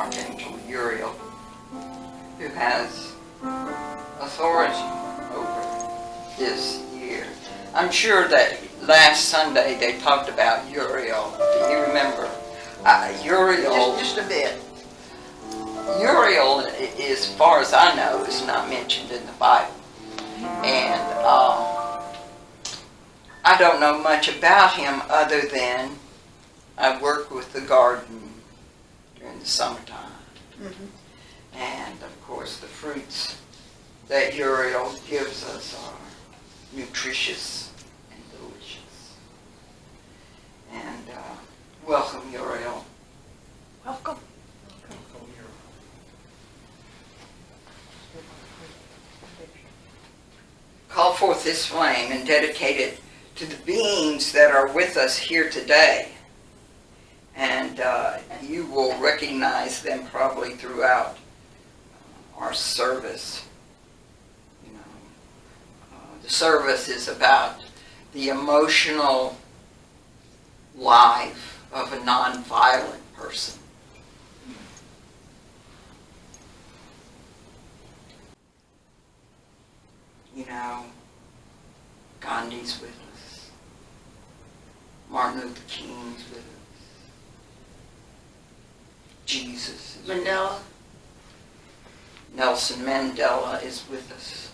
Archangel Uriel, who has authority over this year. I'm sure that last Sunday they talked about Uriel. Do you remember? Uriel. Just a bit. Uriel, as far as I know, is not mentioned in the Bible. And I don't know much about him other than I work with the garden during the summertime. Mm-hmm. And of course the fruits that Uriel gives us are nutritious and delicious. And welcome, Uriel. Welcome. Call forth this flame and dedicate it to the beings that are with us here today. And you will recognize them probably throughout our service. You know, the service is about the emotional life of a nonviolent person. You know, Gandhi's with us. Martin Luther King's with us. Jesus is with us. Nelson Mandela is with us.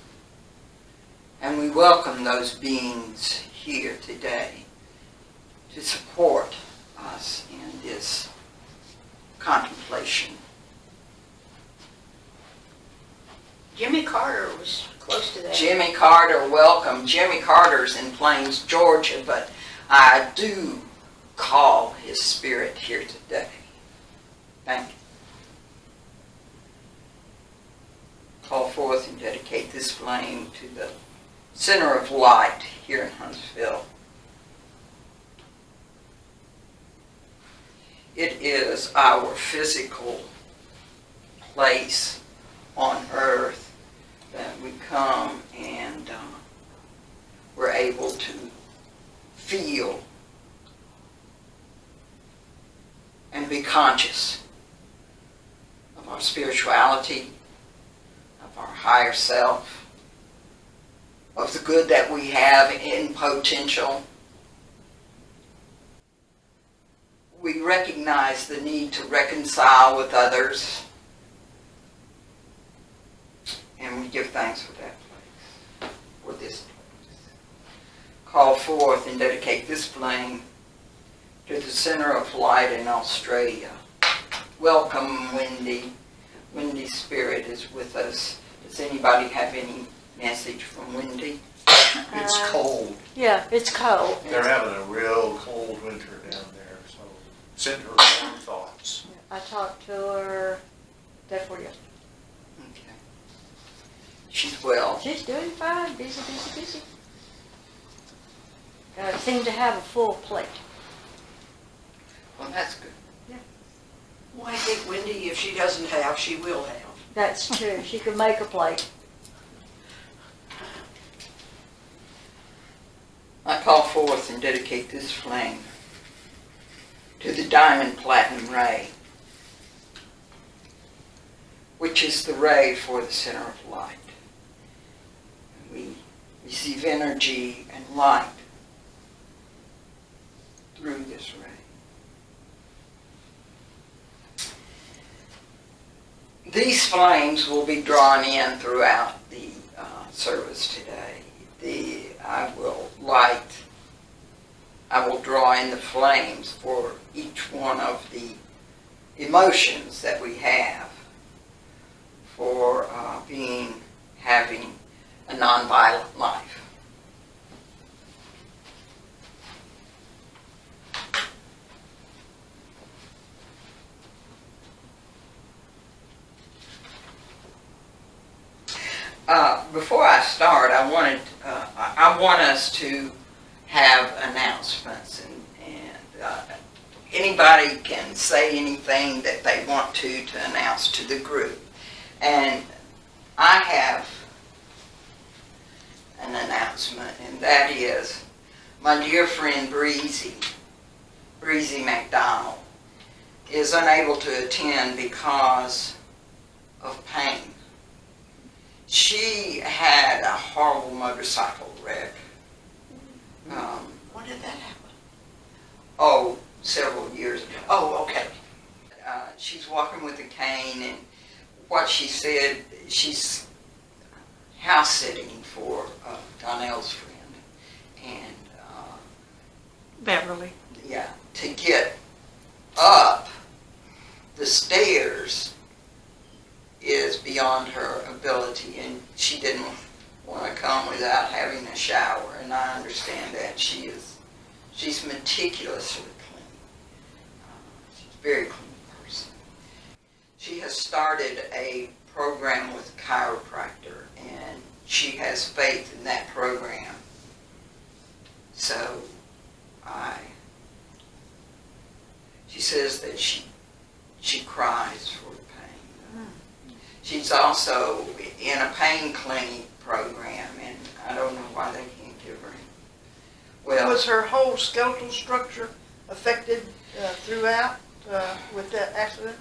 And we welcome those beings here today to support us in this contemplation. Jimmy Carter was close to that. Jimmy Carter, welcome. Jimmy Carter's in Plains, Georgia, but I do call his spirit here today. Thank you. Call forth and dedicate this flame to the center of light here in Huntsville. It is our physical place on earth that we come and we're able to feel and be conscious of our spirituality, of our higher self, of the good that we have in potential. We recognize the need to reconcile with others, and we give thanks for that place, for this place. Call forth and dedicate this flame to the center of light in Australia. Welcome, Wendy. Wendy's spirit is with us. Does anybody have any message from Wendy? It's cold. Yeah, it's cold. They're having a real cold winter down there, so send her warm thoughts. I talked to her day before yesterday. Okay. She's well. She's doing fine. Busy, busy, busy. Seem to have a full plate. Well, that's good. Yeah. Well, I think Wendy, if she doesn't have, she will have. That's true. She can make a plate. I call forth and dedicate this flame to the diamond platinum ray, which is the ray for the center of light. And we receive energy and light through this ray. These flames will be drawn in throughout the service today. I will draw in the flames for each one of the emotions that we have for having a nonviolent life. Before I start, I want us to have announcements, and anybody can say anything that they want to announce to the group. And I have an announcement, and that is my dear friend Breezy McDonald is unable to attend because of pain. She had a horrible motorcycle wreck. When did that happen? Several years ago. Oh, okay. She's walking with a cane, and what she said, she's house sitting for Donnell's friend. And Beverly. yeah, to get up the stairs is beyond her ability, and she didn't want to come without having a shower, and I understand that. She's meticulously clean. She's a very clean person. She has started a program with a chiropractor, and she has faith in that program. So she says that she cries for the pain. She's also in a pain clinic program, and I don't know why they can't give her. Well, Was her whole skeletal structure affected throughout with that accident?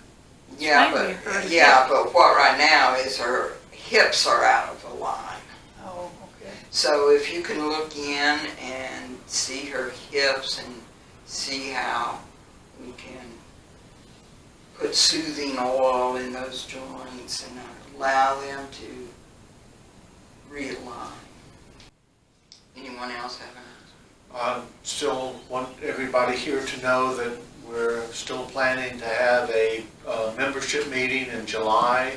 yeah, Mainly her but hip. yeah, but what right now is her hips are out of line. Oh, okay. So if you can look in and see her hips and see how we can put soothing oil in those joints and allow them to realign. Anyone else have an Still want everybody here to know that we're still planning to have a membership meeting in July.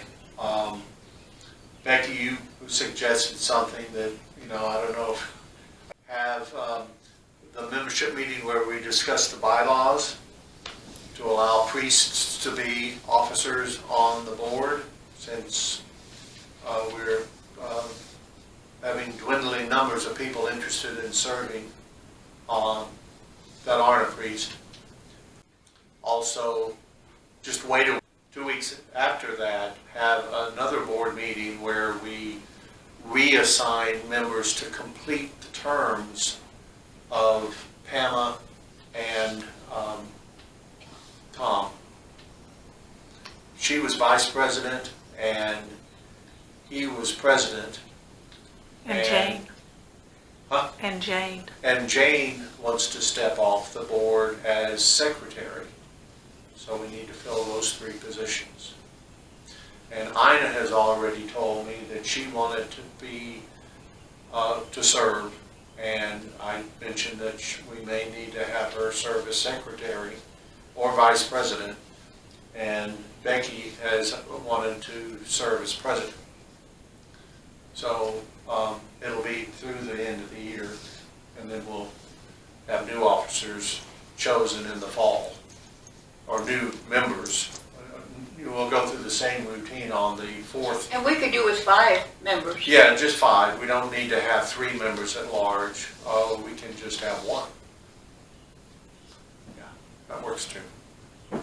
Becky, you suggested something that, I don't know if have the membership meeting where we discuss the bylaws to allow priests to be officers on the board, since we're having dwindling numbers of people interested in serving that aren't a priest. Also, just wait 2 weeks after that, have another board meeting where we reassign members to complete the terms of Pamela and Tom. She was vice president and he was president. And Jane. Huh? And Jane. And Jane wants to step off the board as secretary. So we need to fill those 3 positions. And Ina has already told me that she wanted to be, to serve. And I mentioned that we may need to have her serve as secretary or vice president. And Becky has wanted to serve as president. So it'll be through the end of the year, and then we'll have new officers chosen in the fall, or new members. We'll go through the same routine on the 4th. And we could do with 5 members. Yeah, just 5. We don't need to have 3 members at large. We can just have 1. Yeah, that works too.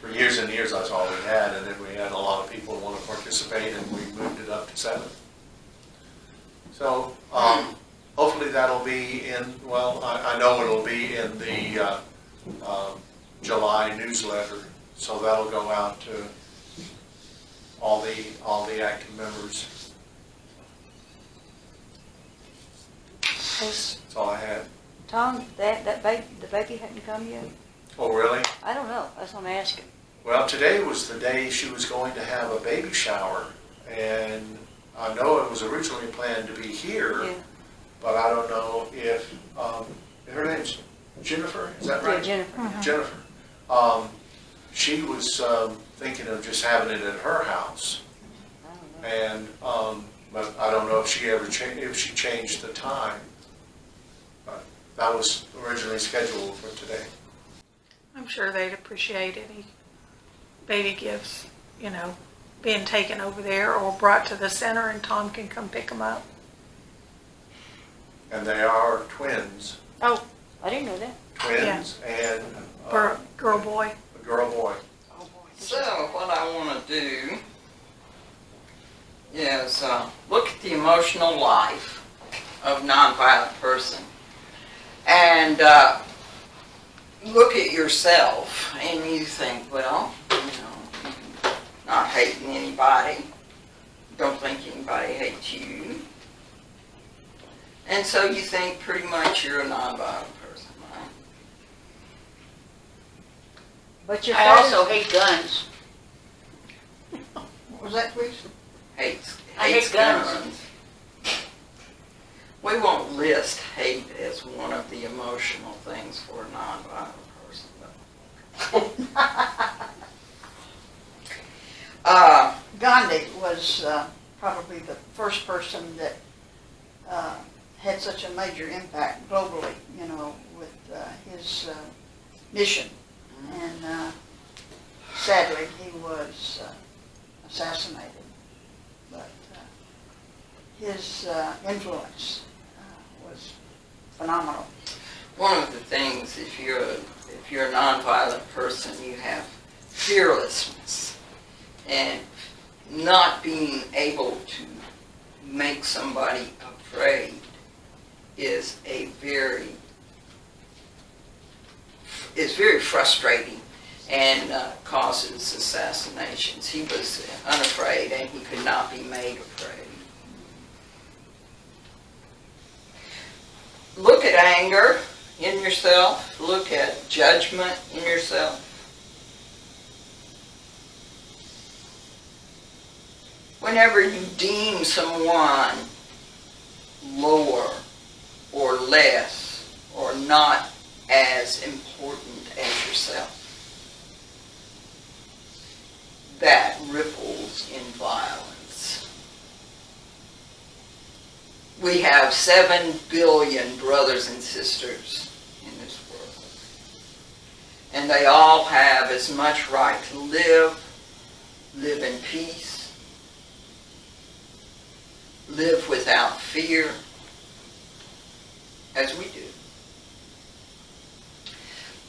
For years and years, that's all we had, and then we had a lot of people want to participate, and we moved it up to 7. So hopefully that'll be in, well, I know it'll be in the July newsletter, so that'll go out to all the active members. Has That's all I had. Tom, the baby hadn't come yet? Oh, really? I don't know, that's what I'm asking. Well, today was the day she was going to have a baby shower, and I know it was originally planned to be here, Yeah. but I don't know if, her name's Jennifer, is that right? Yeah, Jennifer. Jennifer. She was thinking of just having it at her house, I don't know. and but I don't know if she ever if she changed the time. But that was originally scheduled for today. I'm sure they'd appreciate any baby gifts, being taken over there or brought to the center, and Tom can come pick them up. And they are twins, Oh, I didn't know that. twins, and Girl, boy. a girl boy. Oh, boy. So what I want to do is look at the emotional life of a nonviolent person. And look at yourself and you think, well, not hating anybody, don't think anybody hates you. And so you think pretty much you're a nonviolent person, right? But your I also hate guns. What was that, please? Hates I hate guns. We won't list hate as one of the emotional things for a nonviolent person, but. Gandhi was probably the first person that had such a major impact globally, with his mission. And sadly, he was assassinated. But his influence was phenomenal. One of the things, if you're a nonviolent person, you have fearlessness, and not being able to make somebody afraid is very frustrating and causes assassinations. He was unafraid and he could not be made afraid. Look at anger in yourself. Look at judgment in yourself. Whenever you deem someone lower or less or not as important as yourself, that ripples in violence. We have 7 billion brothers and sisters in this world. And they all have as much right to live in peace, live without fear as we do.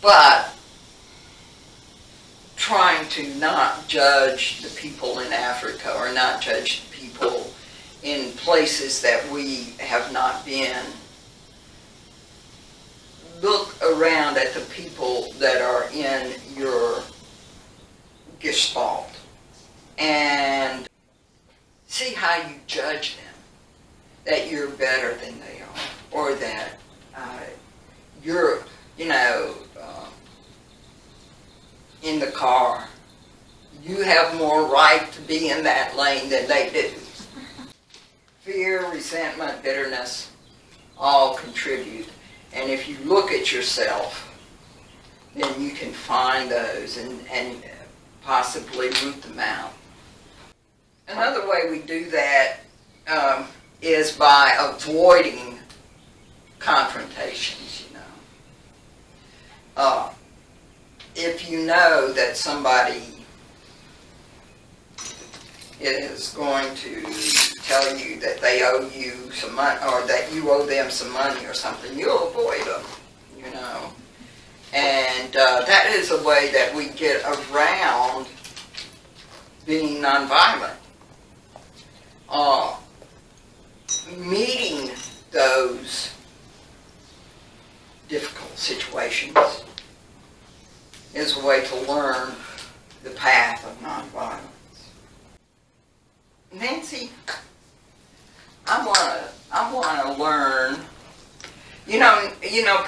But trying to not judge the people in Africa or not judge the people in places that we have not been. Look around at the people that are in your gestalt and see how you judge them, that you're better than they are, or that you're, in the car, you have more right to be in that lane than they do. Fear, resentment, bitterness, all contribute. And if you look at yourself, then you can find those and possibly root them out. Another way we do that is by avoiding confrontations, if you know that somebody is going to tell you that they owe you some money or that you owe them some money or something, you'll avoid them, And that is a way that we get around being nonviolent. Meeting those difficult situations is a way to learn the path of nonviolence. Nancy, I wanna learn.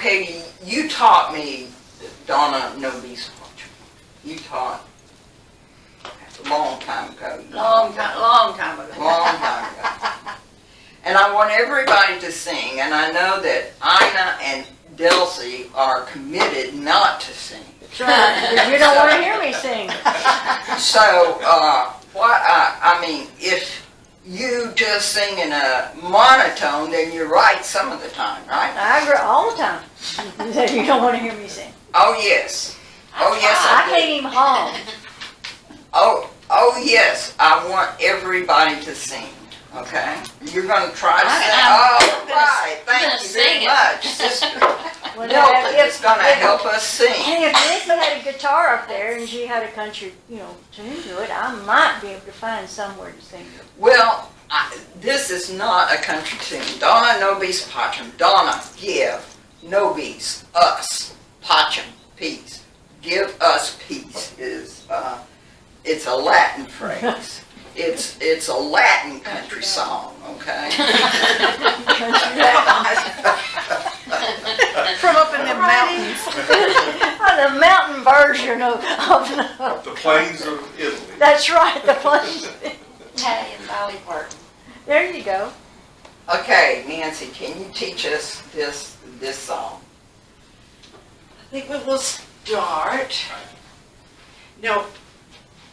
Peggy, you taught me Donna Nobody's Fortune. You taught a long time ago. Long time ago. Long time ago. And I want everybody to sing, and I know that Ina and Delcy are committed not to sing. Sure, because you don't want to hear me sing. So, if you just sing in a monotone, then you're right some of the time, right? I agree all the time that you don't want to hear me sing. Oh, yes. Oh, yes, I I can't even hum. do. Oh, yes, I want everybody to sing, okay? You're going to try to sing? Oh, right. Thank you very much, sister. Well, Milton is going to help us sing. And if Nancy had a guitar up there and she had a country, tune to it, I might be able to find somewhere to sing it. Well, this is not a country tune. Donna Nobody's Pacham. Donna, give. Nobody's, us. Pacham. peace. Give us peace is, it's a Latin phrase. It's a Latin country song, okay? From up in the mountains. The mountain version of The plains of Italy. that's right, the plains. Italian Valley Park. There you go. Okay, Nancy, can you teach us this song? I think we will start,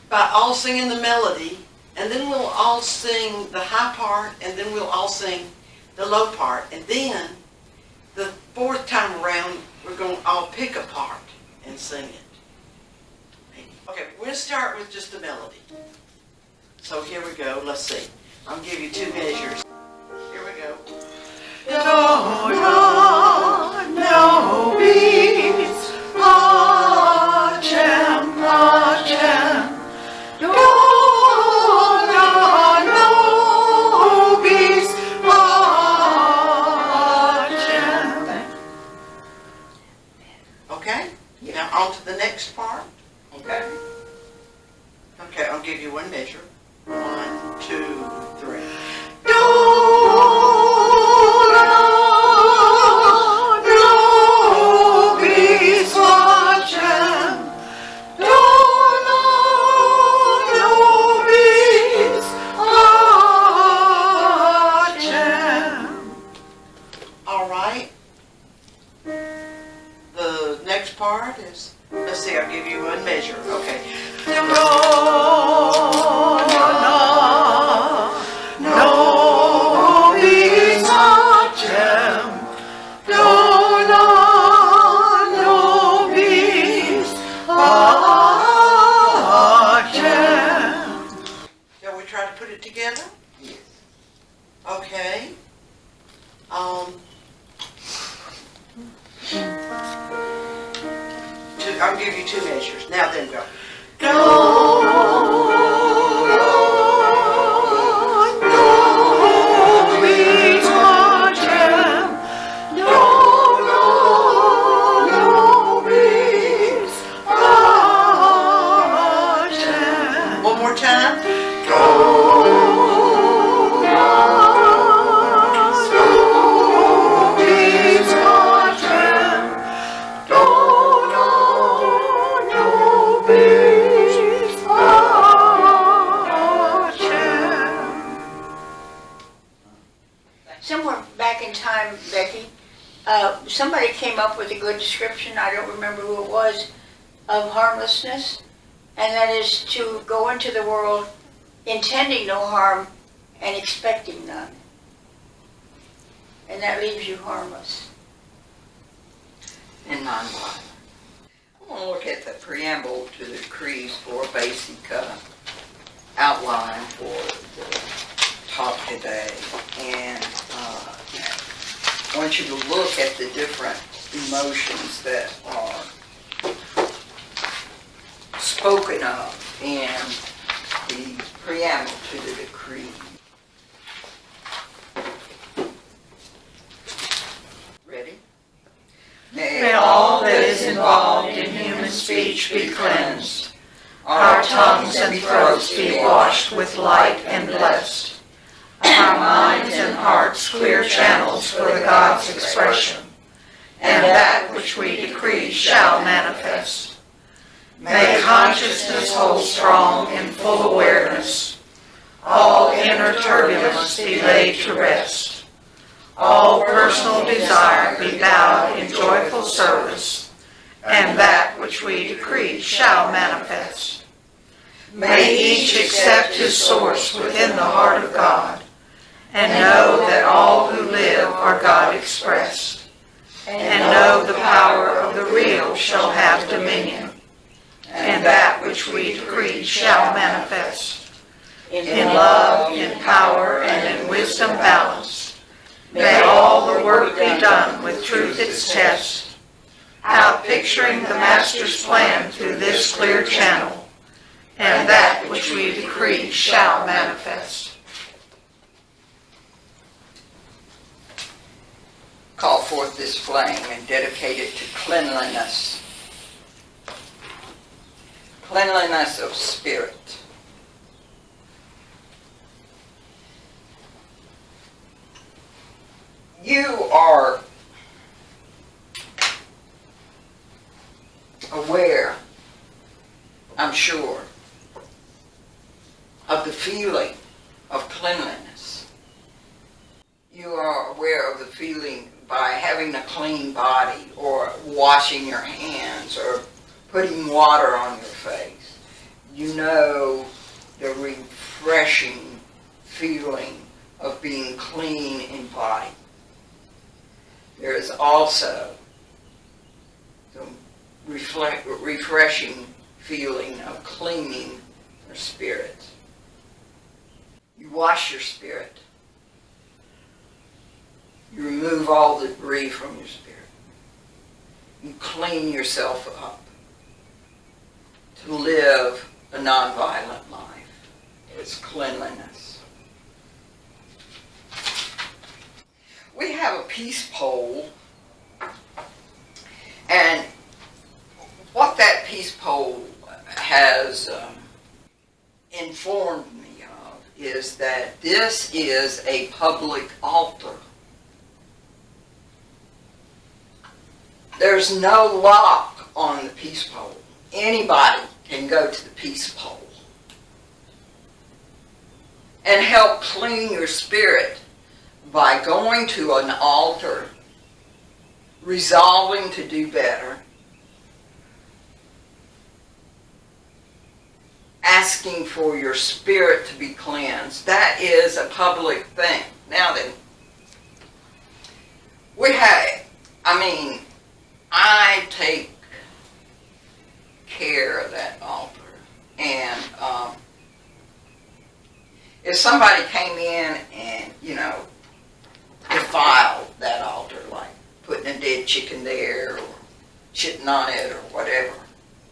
by all singing the melody, and then we'll all sing the high part, and then we'll all sing the low part. And then, the fourth time around, we're going to all pick a part and sing it. Okay, we're going to start with just the melody. So here we go, let's see. I'll give you 2 measures. Here we go. Okay, now on to the next part. Okay. Okay, I'll give you 1 measure. 1, 2, 3. All right. The next part is, let's see, I'll give you 1 measure. Okay. Shall we try to put it together? Yes. Okay. I'll give you 2 measures. Now then go. One more time. Somewhere back in time, Becky, somebody came up with a good description, I don't remember who it was, of harmlessness. And that is to go into the world intending no harm and expecting none. And that leaves you harmless. And nonviolent. I want to look at the preamble to the decrees for a basic outline for the talk today. And I want you to look at the different emotions that are spoken of in the preamble to the decree. Ready? May all that is involved in human speech be cleansed. Our tongues and throats be washed with light and blessed. Our minds and hearts clear channels for the God's expression. And that which we decree shall manifest. May consciousness hold strong in full awareness. All inner turbulence be laid to rest. All personal desire be bowed in joyful service, and that which we decree shall manifest. May each accept his source within the heart of God, and know that all who live are God expressed, and know the power of the real shall have dominion, and that which we decree shall manifest. In love, in power, and in wisdom balanced, may all the work be done with truth its test, outpicturing the Master's plan through this clear channel, and that which we decree shall manifest. Call forth this flame and dedicate it to cleanliness cleanliness of spirit. You are aware, I'm sure, of the feeling of cleanliness. You are aware of the feeling by having a clean body or washing your hands or putting water on your face. You know the refreshing feeling of being clean in body. There is also the refreshing feeling of cleaning your spirit. You wash your spirit. You remove all the debris from your spirit. You clean yourself up to live a nonviolent life. It's cleanliness. We have a peace poll, and what that peace poll has informed me of is that this is a public altar. There's no lock on the peace poll. Anybody can go to the peace poll and help clean your spirit by going to an altar, resolving to do better, asking for your spirit to be cleansed. That is a public thing. Now then, I take care of that altar. And if somebody came in and, defiled that altar, like putting a dead chicken there or shitting on it or whatever,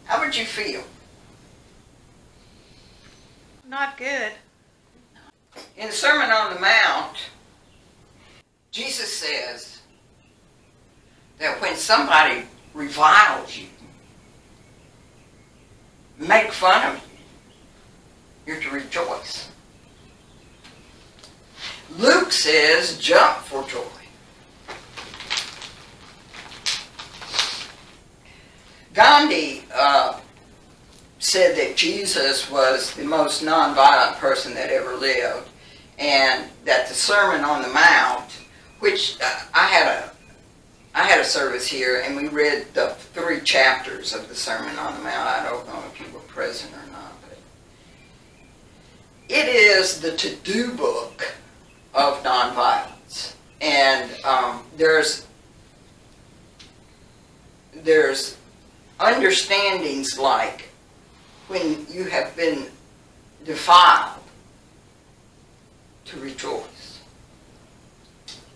how would you feel? Not good. In the Sermon on the Mount, Jesus says that when somebody reviles you, make fun of you, you're to rejoice. Luke says, jump for joy. Gandhi said that Jesus was the most nonviolent person that ever lived, and that the Sermon on the Mount, which I had a service here, and we read the 3 chapters of the Sermon on the Mount. I don't know if you were present or not, but it is the to-do book of nonviolence. And there's understandings like when you have been defiled, to rejoice.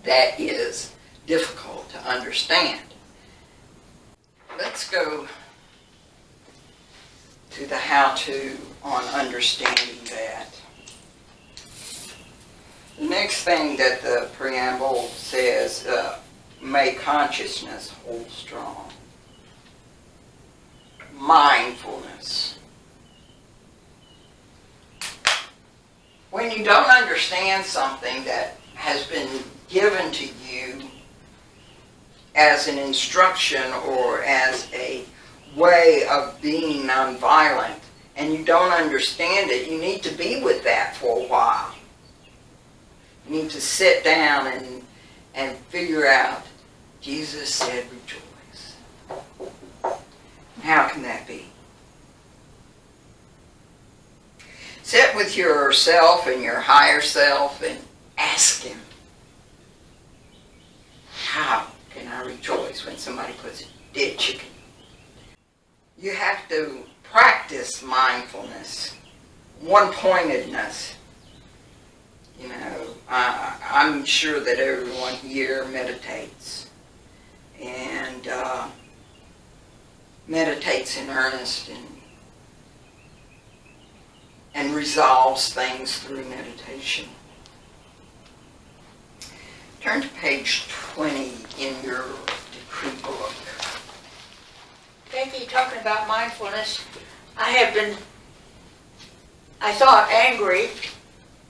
That is difficult to understand. Let's go to the how-to on understanding that. The next thing that the preamble says, may consciousness hold strong. Mindfulness. When you don't understand something that has been given to you as an instruction or as a way of being nonviolent, and you don't understand it, you need to be with that for a while. You need to sit down and figure out, Jesus said rejoice. How can that be? Sit with yourself and your higher self and ask him, how can I rejoice when somebody puts a dead chicken? You have to practice mindfulness, one-pointedness. I'm sure that everyone here meditates and meditates in earnest and resolves things through meditation. Turn to page 20 in your decree book. Becky, talking about mindfulness, I have been, I thought, angry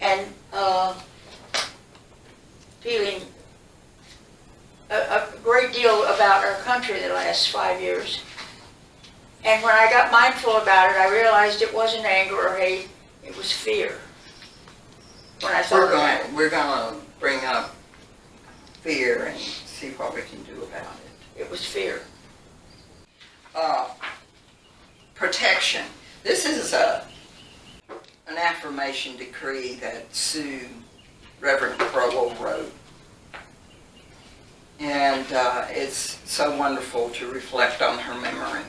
and feeling a great deal about our country the last 5 years. And when I got mindful about it, I realized it wasn't anger or hate, it was fear. When I thought about it. We're gonna bring up fear and see what we can do about it. It was fear. Protection. This is an affirmation decree that Reverend Crowell wrote. And it's so wonderful to reflect on her memory.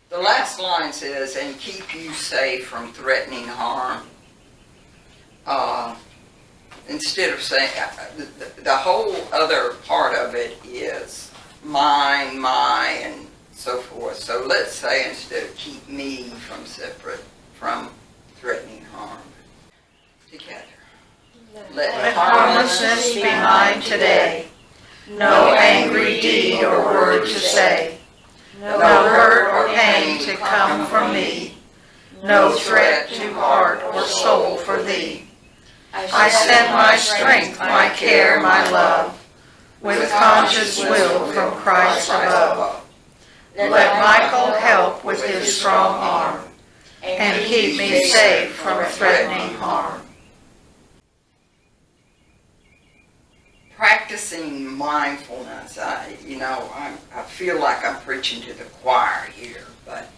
The last line says, and keep you safe from threatening harm. Instead of saying, the whole other part of it is mine, my, and so forth. So let's say instead of keep me from threatening harm. Together. Let harmlessness be mine today. No angry deed or word to say. No hurt or pain to come from me. No threat to heart or soul for thee. I send my strength, my care, my love, with conscious will from Christ above. Let Michael help with his strong arm, and keep me safe from threatening harm. Practicing mindfulness, I feel like I'm preaching to the choir here, but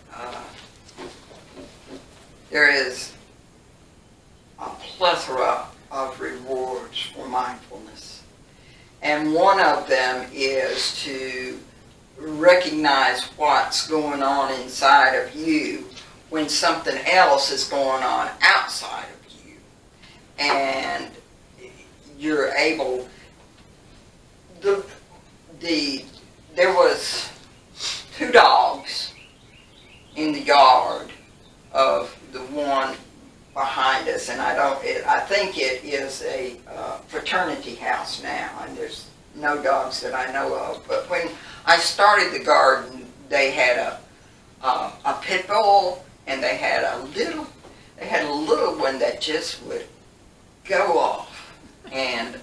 there is a plethora of rewards for mindfulness. And one of them is to recognize what's going on inside of you when something else is going on outside of you. And you're able, there was 2 dogs in the yard of the one behind us, and I think it is a fraternity house now, and there's no dogs that I know of. But when I started the garden, they had a pit bull, and they had a little one that just would go off, and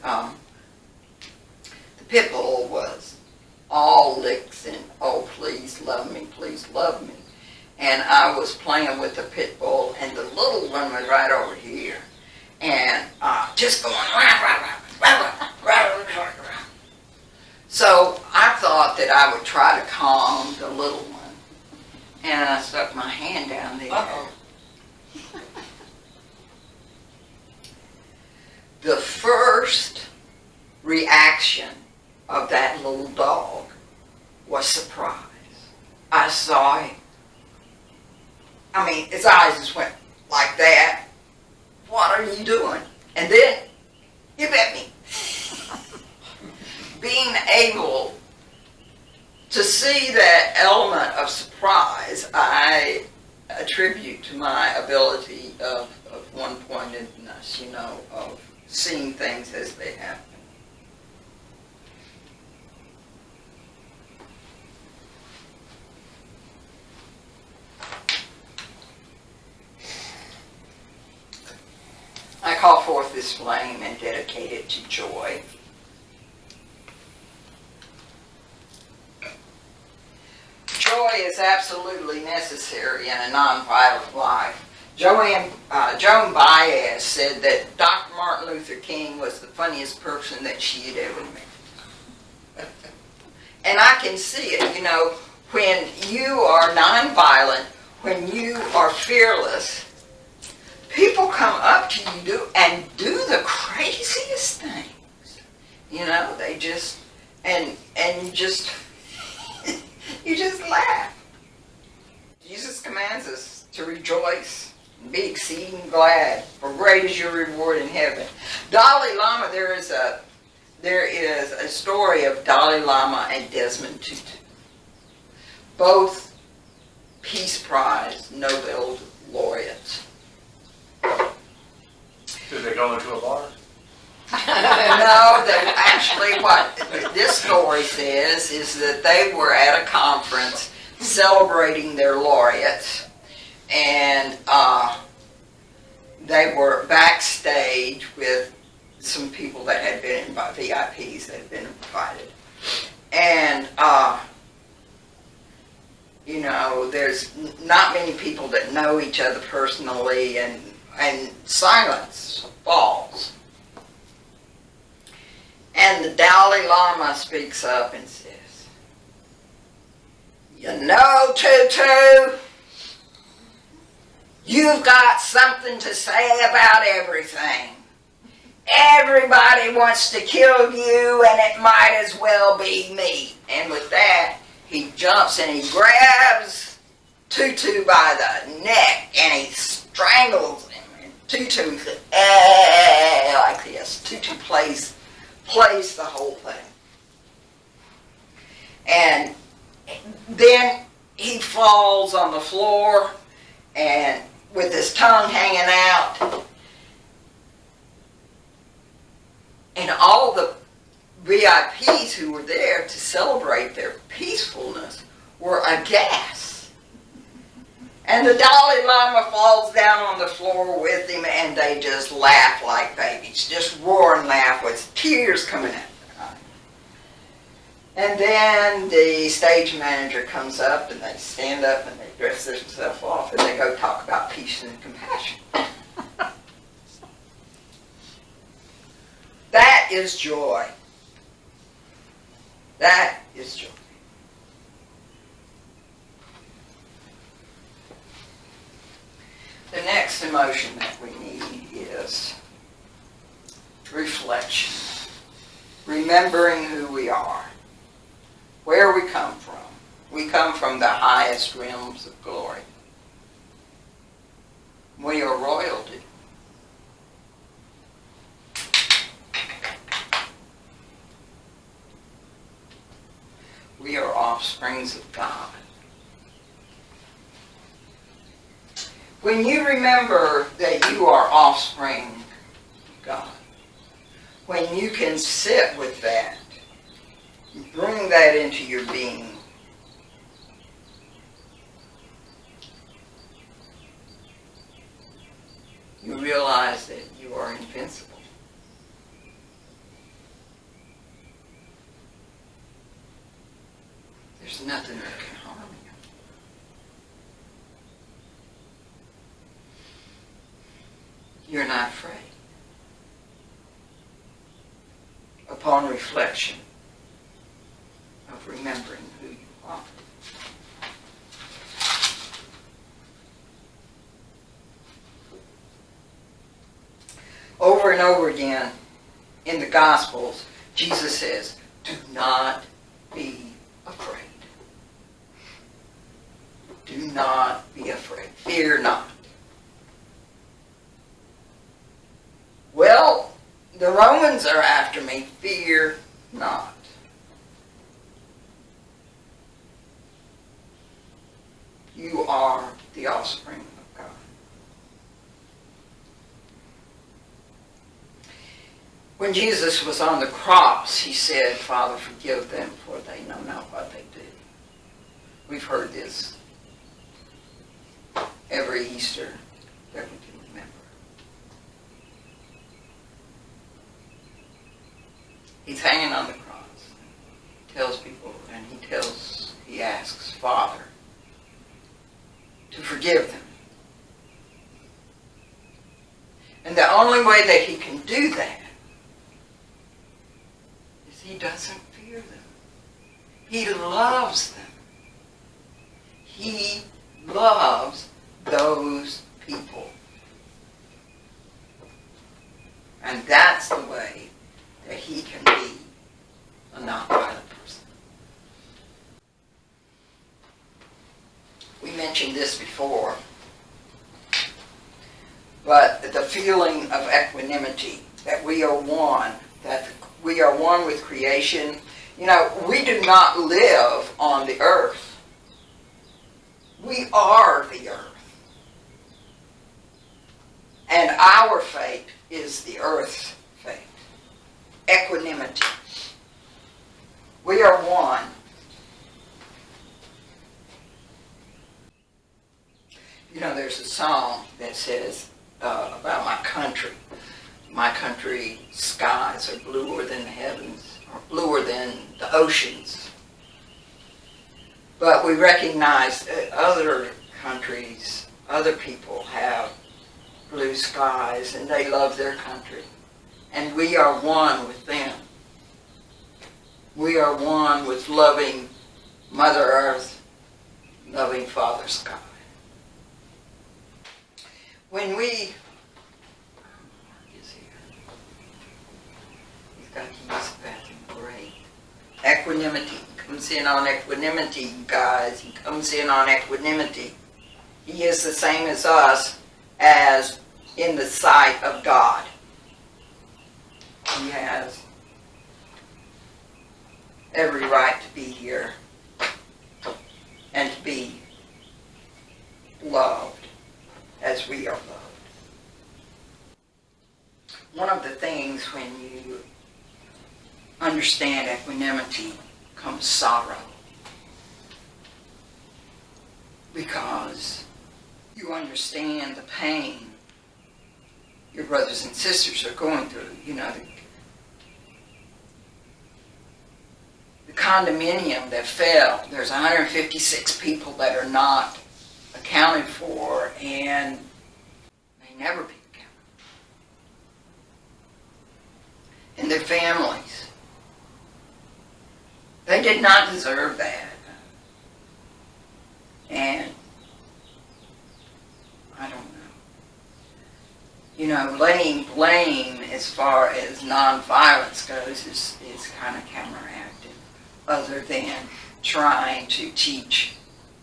the pit bull was all licks and, oh, please love me, please love me. And I was playing with the pit bull, and the little one was right over here, and just going rah. So I thought that I would try to calm the little one, and I stuck my hand down there. Uh-oh. The first reaction of that little dog was surprise. I saw him. I mean, his eyes just went like that. What are you doing? And then he bit me. Being able to see that element of surprise, I attribute to my ability of one-pointedness, of seeing things as they happen. I call forth this flame and dedicate it to joy. Joy is absolutely necessary in a nonviolent life. Joan Baez said that Dr. Martin Luther King was the funniest person that she had ever met. And I can see it, when you are nonviolent, when you are fearless, people come up to you and do the craziest things. They just, and you just, you just laugh. Jesus commands us to rejoice and be exceeding glad, for great is your reward in heaven. Dalai Lama, there is a story of Dalai Lama and Desmond Tutu, both Peace Prize Nobel laureates. Did they go into a bar? No, actually what this story says is that they were at a conference celebrating their laureates, and they were backstage with some people that had been VIPs that had been invited. And, you know, there's not many people that know each other personally, and silence falls. And the Dalai Lama speaks up and says, "You know, Tutu, you've got something to say about everything. Everybody wants to kill you, and it might as well be me." And with that, he jumps and he grabs Tutu by the neck and he strangles him. And Tutu's like this. Tutu plays the whole thing. And then he falls on the floor and with his tongue hanging out. And all the VIPs who were there to celebrate their peacefulness were aghast. And the Dalai Lama falls down on the floor with him, and they just laugh like babies, just roar and laugh with tears coming out of their eyes. And then the stage manager comes up, and they stand up and they dress themselves off, and they go talk about peace and compassion. That is joy. That is joy. The next emotion that we need is reflection. Remembering who we are. Where we come from. We come from the highest realms of glory. We are royalty. We are offsprings of God. When you remember that you are offspring of God, when you can sit with that, bring that into your being, you realize that you are invincible. There's nothing that can harm you. You're not afraid. Upon reflection of remembering who you are. Over and over again in the Gospels, Jesus says, "Do not be afraid. Do not be afraid. Fear not." Well, the Romans are after me. Fear not. You are the offspring of God. When Jesus was on the cross, he said, "Father, forgive them, for they know not what they do." We've heard this every Easter that we can remember. He's hanging on the cross. He tells people, and he asks Father to forgive them. And the only way that he can do that is he doesn't fear them. He loves them. He loves those people. And that's the way that he can be a nonviolent person. We mentioned this before, but the feeling of equanimity, that we are one, that we are one with creation. You know, we do not live on the earth. We are the earth. And our fate is the earth's fate. Equanimity. We are one. You know, there's a song that says about my country. My country skies are bluer than the heavens, or bluer than the oceans. But we recognize that other countries, other people have blue skies and they love their country. And we are one with them. We are one with loving Mother Earth, loving Father Sky. When we, Mark is here. He's got to use the bathroom. Great. Equanimity. Comes in on equanimity, you guys. He comes in on equanimity. He is the same as us as in the sight of God. He has every right to be here and to be loved as we are loved. One of the things when you understand equanimity comes sorrow, because you understand the pain your brothers and sisters are going through. You know, the condominium that fell, there's 156 people that are not accounted for and may never be accounted for. And their families. They did not deserve that. And I don't know. You know, laying blame as far as nonviolence goes is kind of counteracted, other than trying to teach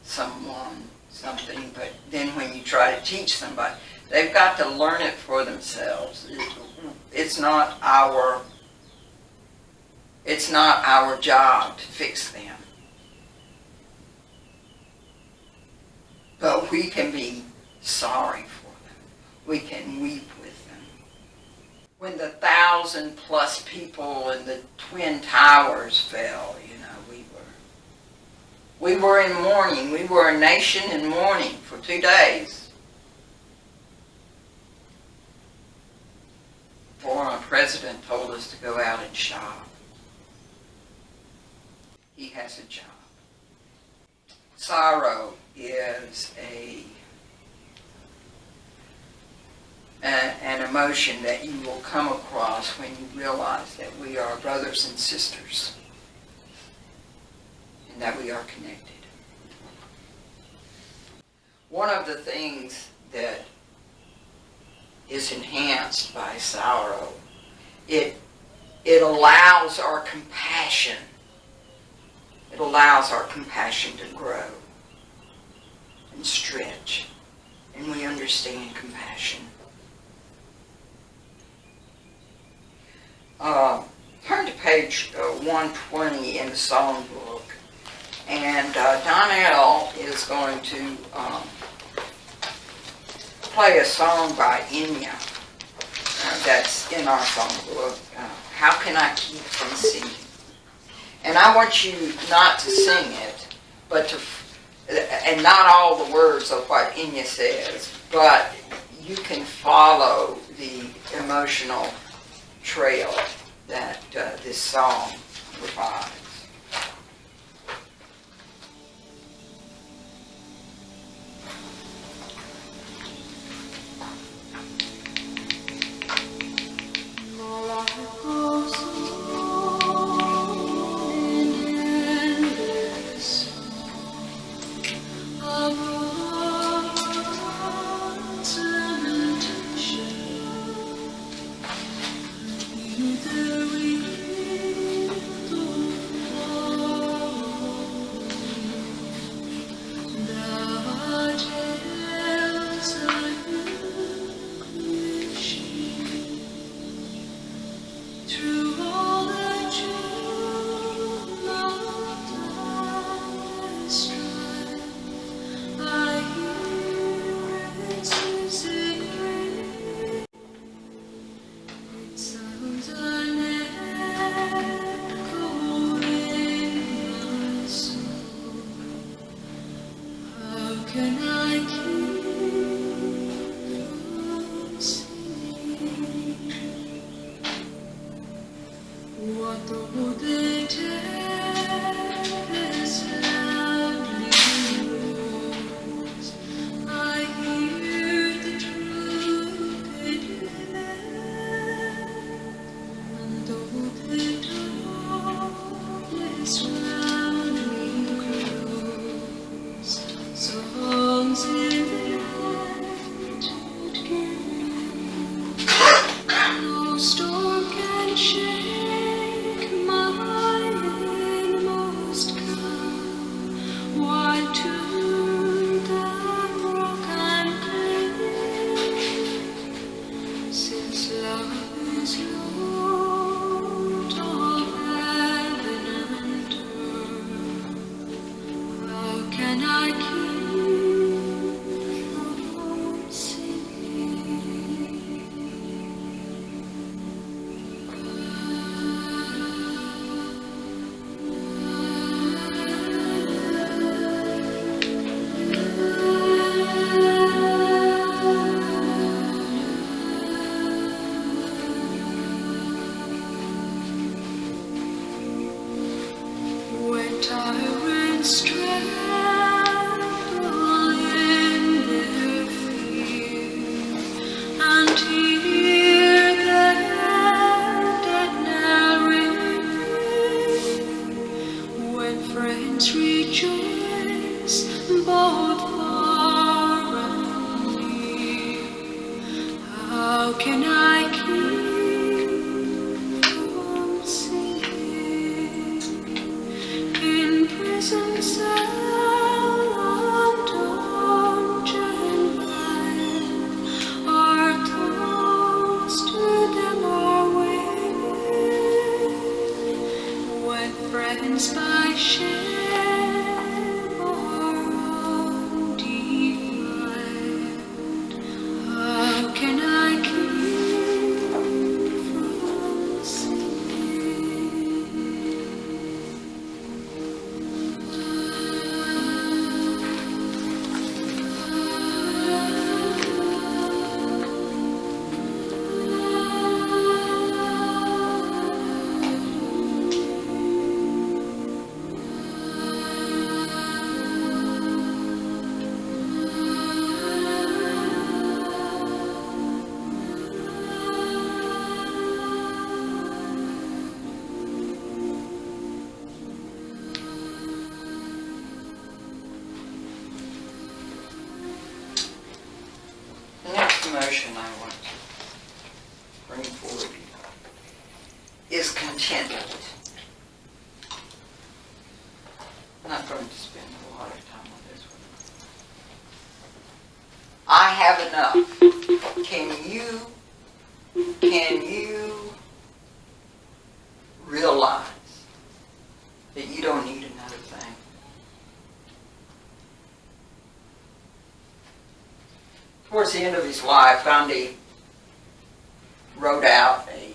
someone something. But then when you try to teach somebody, they've got to learn it for themselves. It's not our job to fix them. But we can be sorry for them. We can weep with them. When the 1,000+ people in the Twin Towers fell, you know, we were in mourning. We were a nation in mourning for 2 days. Former president told us to go out and shop. He has a job. Sorrow is an emotion that you will come across when you realize that we are brothers and sisters and that we are connected. One of the things that is enhanced by sorrow, it allows our compassion. It allows our compassion to grow and stretch, and we understand compassion. Turn to page 120 in the song book, and Donnell is going to play a song by Enya that's in our song book, How Can I Keep From Singing? And I want you not to sing it, but and not all the words of what Enya says, but you can follow the emotional trail that this song provides. can I keep from sinking in prison cell of dungeon life? Our thoughts to them are weary when friends by shame are undefined. How can I keep from The next motion I want to bring forward is contentment. I'm not going to spend a lot of time on this one. I have enough. Can you realize that you don't need another thing? Towards the end of his life, Gandhi wrote out a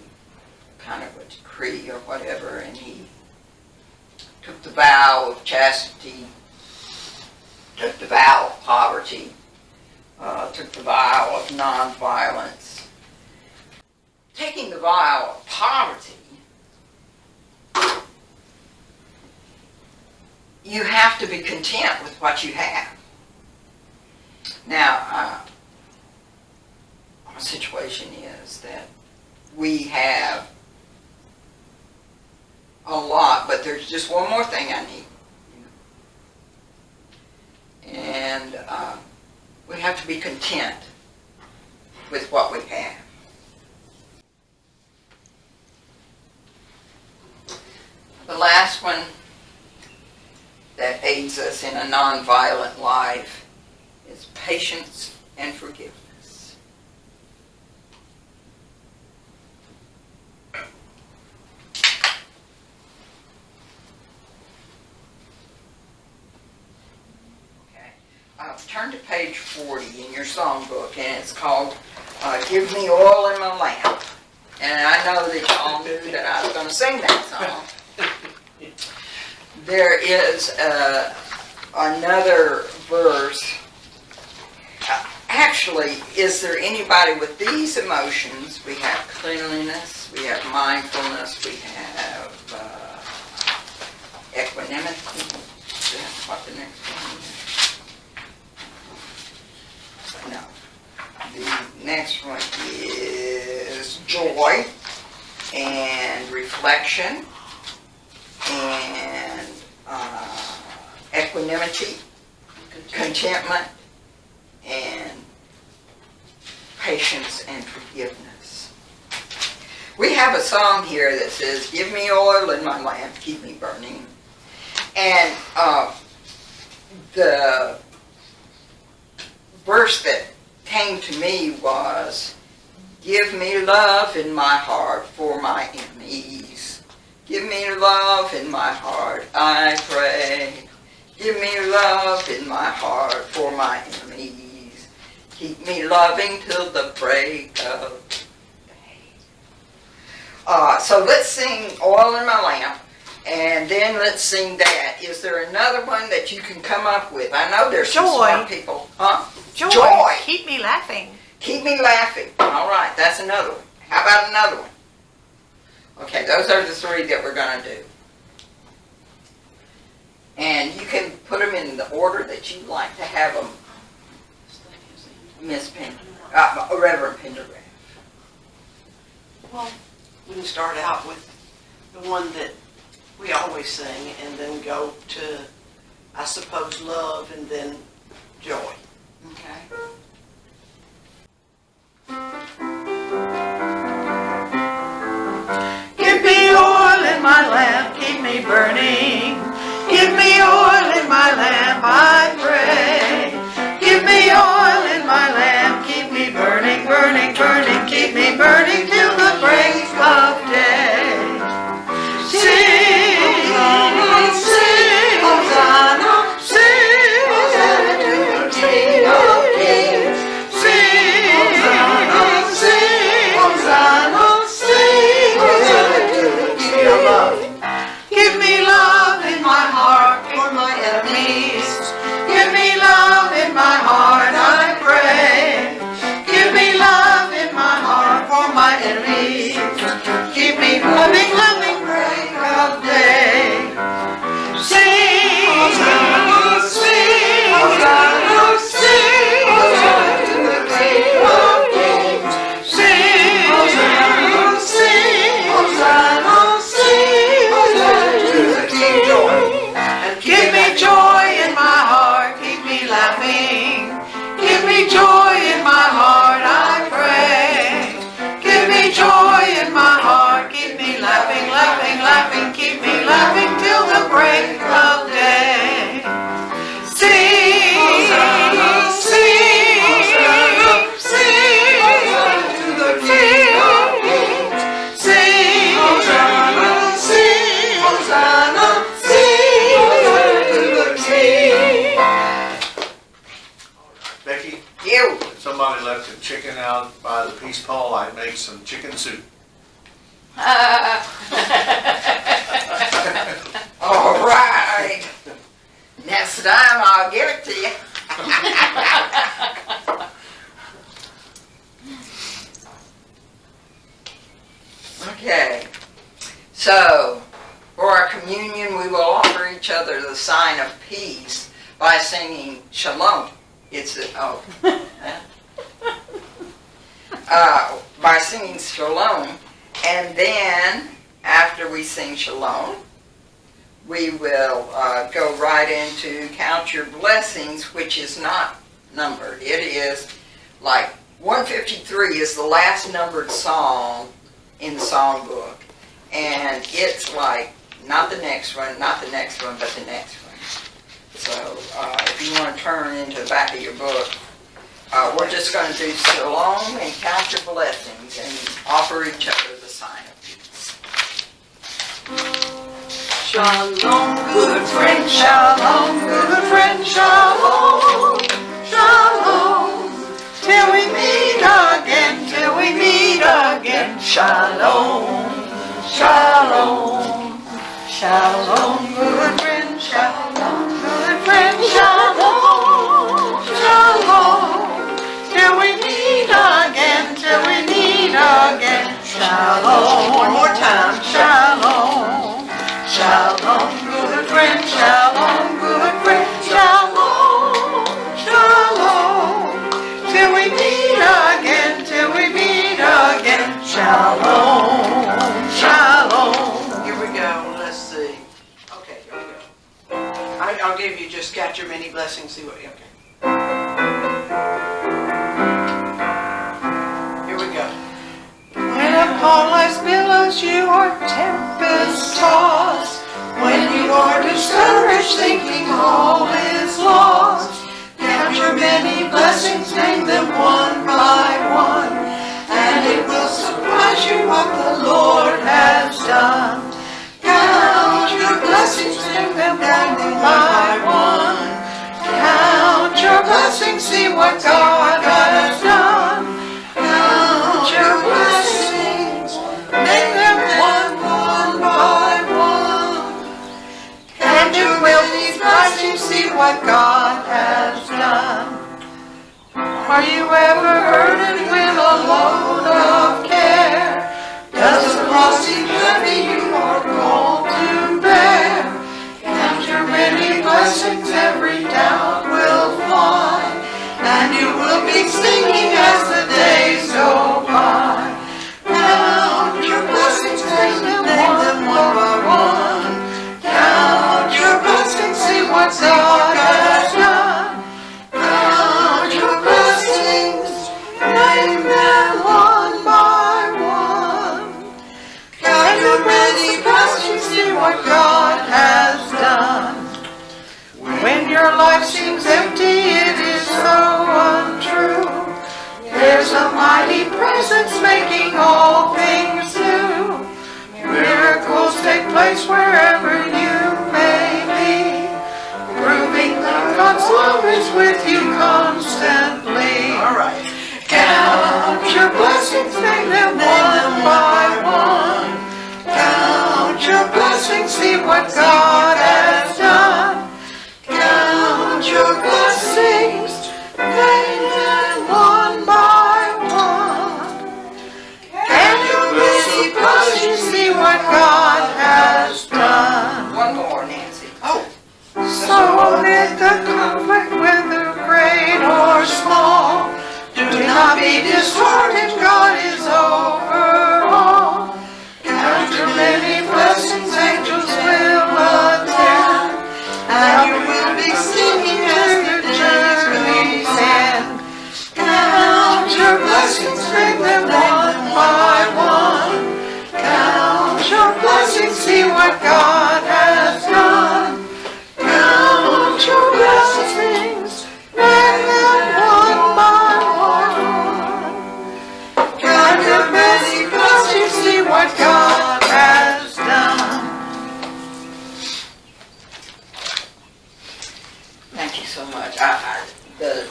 kind of a decree or whatever, and he took the vow of chastity, took the vow of poverty, took the vow of nonviolence. Taking the vow of poverty, you have to be content with what you have. Now, our situation is that we have a lot, but there's just one more thing I need. And we have to be content with what we have. The last one that aids us in a nonviolent life is patience and forgiveness. Okay. Turn to page 40 in your songbook, and it's called Give Me Oil in My Lamp. And I know that y'all knew that I was going to sing that song. There is another verse. Actually, is there anybody with these emotions? We have cleanliness, we have mindfulness, we have equanimity. That's what the next one is. No. The next one is joy and reflection and equanimity, contentment, and patience and forgiveness. We have a song here that says, give me oil in my lamp, keep me burning. And the verse that came to me was, give me love in my heart for my enemies. Give me love in my heart, I pray. Give me love in my heart for my enemies. Keep me loving till the break of day. So let's sing Oil in My Lamp, and then let's sing that. Is there another one that you can come up with? I know there's some smart people. Huh? Joy. Keep me laughing. Keep me laughing. All right, that's another one. How about another one? Okay, those are the three that we're going to do. And you can put them in the order that you'd like to have them. Miss Reverend Pendergrass. Well, we can start out with the one that we always sing and then go to, I suppose, love and then joy. Okay. me burning. Give me oil in my lamp, I pray. Give me oil in my lamp, keep me burning, burning, burning, keep me burning till the break of day. Sing, sing, Hosanna, sing, Hosanna to the King of Kings. Sing, sing, Hosanna, sing, Hosanna to the King of Love. Give me love in my heart for my enemies. Give me love in my heart, I pray. Give me love in my heart for my enemies. Keep me loving, loving break of day. Sing, Hosanna, sing, Hosanna, sing, Hosanna to the King of Kings. Sing, Hosanna, sing, Hosanna, sing, Hosanna to the King of Kings. And give me joy in my heart, keep me laughing. Give me joy in my heart, I pray. Give me joy in my heart, keep me laughing, laughing, laughing, keep me laughing till the break of day. Sing, sing, sing, to the King of Kings. Sing, Hosanna, sing, Hosanna, sing, Hosanna to the King. Becky, You. somebody left a chicken out by the peace pole. I make some chicken soup. All right. Next time I'll give it to you. Okay. So, for our communion, we will offer each other the sign of peace by singing Shalom. By singing Shalom, and then after we sing Shalom, we will go right into Count Your Blessings, which is not numbered. It is like 153 is the last numbered song in the songbook, and it's like not the next one, not the next one, but the next one. So if you want to turn into the back of your book, we're just going to do Shalom and Count Your Blessings and offer each other the sign of peace. Shalom, good friend, shalom, good friend, shalom, shalom. Till we meet again, till we meet again, shalom, shalom, shalom, good friend, shalom, good friend, shalom, shalom. Till we meet again, till we meet again, shalom. One more time, shalom. Shalom, good friend, shalom, good friend, shalom, shalom. Till we meet again, till we meet again, shalom, shalom. Here we go, let's see. Okay, here we go. I'll give you just got your many blessings, see what, okay. Here we go. When upon life's billows you are tempest tossed, when you are discouraged thinking all is lost, count your many blessings, name them one by one, and it will surprise you what the Lord has done. Count your blessings, name them one by one. Count your blessings, see what God has done. Count your blessings, name them one by one. And you will be surprised to see what God has done. Are you ever burdened with a load of care? Does the cross seem heavy you are called to bear? Count your many blessings, every doubt will fly, and you will be presence making all things new. Miracles take place wherever you may be, proving that God's love is with you constantly. All right. Count your blessings, name them one by one. Count your blessings, see what God has done. Count your blessings, name them one by one. Count your blessings, cause you see what God has done. One more, Nancy. So amid the conflict, whether great or small, do not be disheartened, God is over all. Count your many blessings, angels will attend, and you will be singing as the journey's end. Count your blessings, name them one by one. Count your blessings, see what God has done. Count your blessings, name them one by one. Count your blessings, cause you see what God has done. Thank you so much. The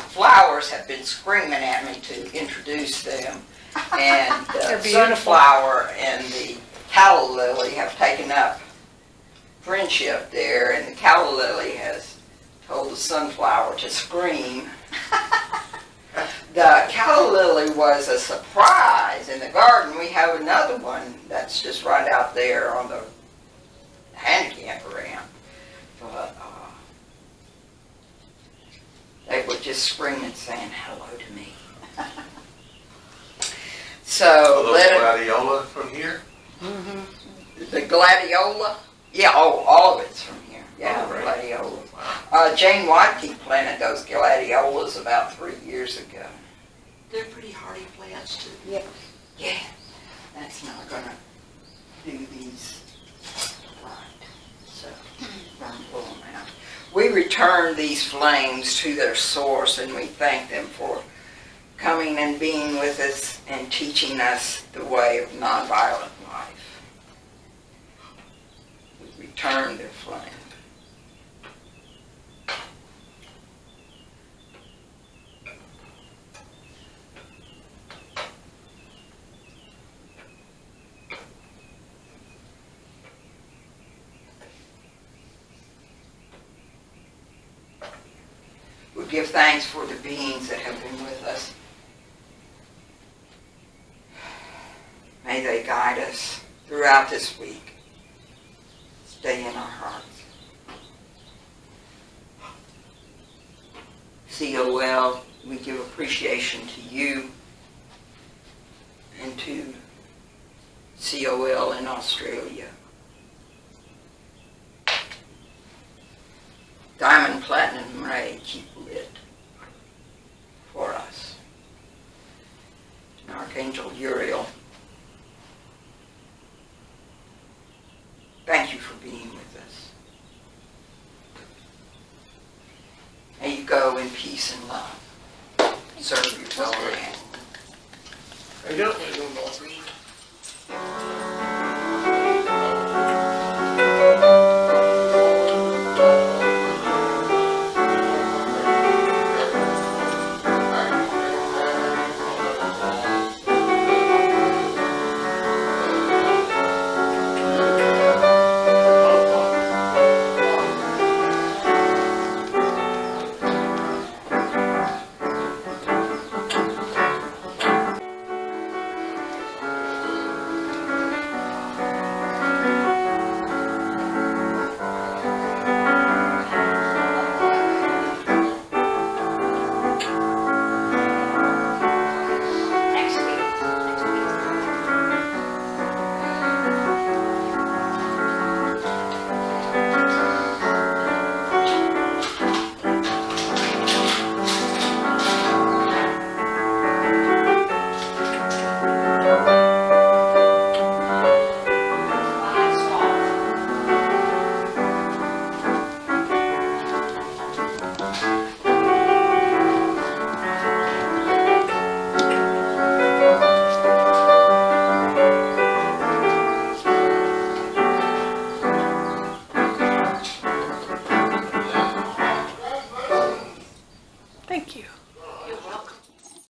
flowers have been screaming at me to introduce them. And They're the beautiful. sunflower and the calla lily have taken up friendship there, and the calla lily has told the sunflower to scream. The calla lily was a surprise in the garden. We have another one that's just right out there on the handicap ramp. But they were just screaming, saying hello to me. So Those let it, gladiola from here? the gladiola, yeah, all of it's from here. Yeah, Oh, right. gladiola. Wow. Jane Watke planted those gladiolas about 3 years ago. They're pretty hardy plants too. Yeah, that's not gonna do these right. So I'm gonna pull them out. We return these flames to their source, and we thank them for coming and being with us and teaching us the way of nonviolent life. We return their flame. We give thanks for the beings that have been with us. May they guide us throughout this week. Stay in our hearts. COL, we give appreciation to you and to COL in Australia. Diamond, Platinum, and Ray, keep lit for us. And Archangel Uriel, thank you for being with us. May you go in peace and love. Serve your fellow man. I don't.